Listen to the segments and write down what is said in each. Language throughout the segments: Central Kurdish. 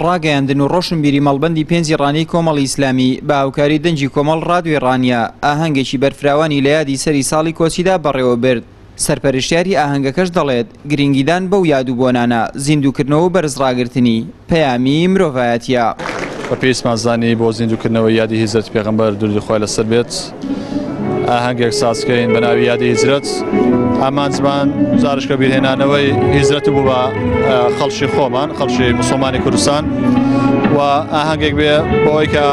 ڕاگەیاندن و ڕۆشنبیری مەڵبەندی پێنجی ڕانەی کۆمەڵی ئیسلامی بە هاوکاری دەنجی کۆمەڵ ڕادیۆڕانیە ئاهەنگێکی بەرفراوانی لە یادی سەری ساڵی کۆچیدا بەڕێوە برد. سەرپەرشتیاری ئاهەنگەکەش دەڵێت گرنگیدان بەو یادوبۆنانە زیندووکردنەوە و بەرزڕاگرتنی پەیامی مرۆڤایەتیە. بە پێویستمانزانی بۆ زیندووکردنەوەی یادی هیجرەتی پێغەمبەر دووری خۆی لەسەر بێت ئاهەنگێک سازکەین بە ناوی یادی هیجرەت. ئامان زمان زارشکە بیرهێنانەوەی هیجرەت بوو بە خەڵکی خۆمان، خەڵکی موسڵمانی کوردستان و ئاهەنگێک بێ بۆەوەی کە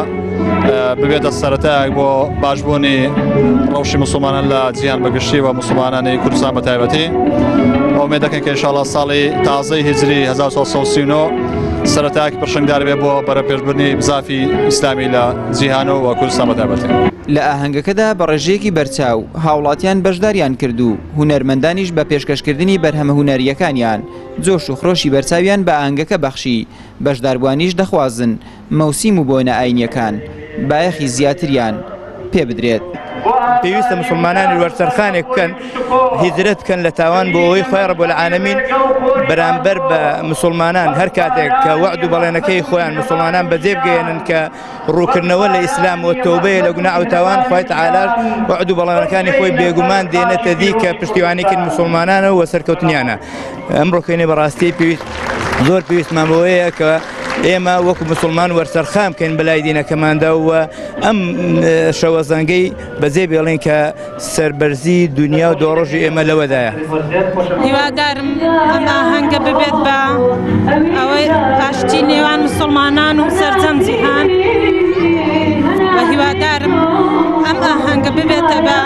ببێتە سەرەتایەک بۆ باشبوونی ڕەوشی موسڵمانان لە جیهان بەگشتی و موسڵمانانی کوردستان بە تایبەتی. ئەومێ دەکەن کە ئینشاڵڵا ساڵی تازەی هیجری 1939 سەرەتایەک پرشنگدار بێ بۆ بەرەپێشبردنی بزافی ئیسلامی لە جیهان و کوردستان بە تایبەتی. لە ئاهەنگەکەدا بە ڕێژەیەکی بەرچاو هاوڵاتیان بەشداریان کرد و هونەرمەندانیش بە پێشکەشکردنی بەرهەمە هونەریەکانیان جۆش و خڕۆشی بەرچاویان بە ئاهەنگەکە بەخشی. بەشداربوانیش دەخوازن مەوسیم و بۆنە ئاینیەکان بایەخی زیاتریان پێ بدرێت. پێویستە مسلمانانی وەرسەرخانێک بکەن، هیجرەت بکەن لە تاوان بۆ ئەوەی خۆی ڕەبوو العالەمین بەرامبەر بە مسلمانان هەر کاتێک کە وعد و بەڵێنەکەی خۆیان مسلمانان بەجێ بگەێنن کە ڕووکردنەوە لە ئیسلام و تۆبەیە لە گوناح و تاوان خۆی تەعالا وعد و بەڵێنەکانی خۆی بێگومان دێنێتە دی کە پشتیوانیکردن مسلمانانە و سەرکەوتنیانە. ئەمڕۆکەینێ بەڕاستی پێویست زۆر پێویستمان بەوەیە کە ئێمە وەکو مسلمان وەرسەرخام بکەین بەلای دینەکەماندا و ئەم شەوەزەنگەی بەجێ بێڵین کە سەربەرزی دنیا و دۆڕۆژی ئێمە لەوەدایە. هیوادارم ئەم ئاهەنگە ببێت بە ئەوەی ئاشتی نێوان مسلمانان و سەرجەم جیهان و هیوادارم ئەم ئاهەنگە ببێتە بە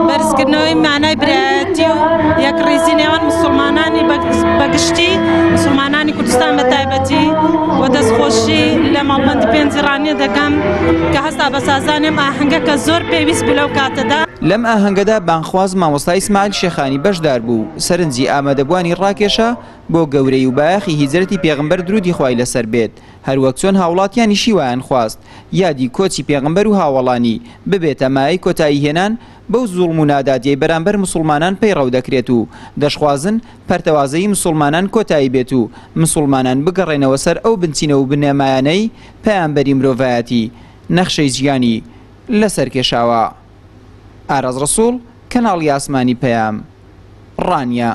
بەرزکردنەوەی مانای برایەتی و یەکڕێزی نێوان مسلمانانی بەگشتی مسلمانانی کوردستان بە تایبەتی و دەستخۆشی لە مەڵبەندی پێنجی ڕانیە دەکەم کە هەستا بە سازانێم ئاهەنگە کە زۆر پێویست بوو لەو کاتەدا. لەم ئاهەنگەدا بانخواز مامۆستای ئیسماعیل شێخانی بەشدار بوو سەرنجی ئامادەبوانی ڕاکێشە بۆ گەورەی و بایەخی هیجرەتی پێغەمبەر درودی خوای لەسەر بێت، هەروەک چۆن هاوڵاتیانیشی وایان خواست یادی کۆچی پێغەمبەر و هاوڵانی ببێتە مای کۆتایی هێنان بەو زوڵم و نادادیەی بەرامبەر مسلمانان پەیڕەو دەکرێت و دەشخوازن پەرتەوازەی مسلمانان کۆتایی بێت و مسلمانان بگەڕێنەوە سەر ئەو بنچینە و بنەمایانەی پەیامبەری مرۆڤایەتی نەخشەی ژیانی لەسەر کێشاوە. ئاراز ڕەسوڵ، کەناڵی ئاسمانی پەیام، ڕانیە.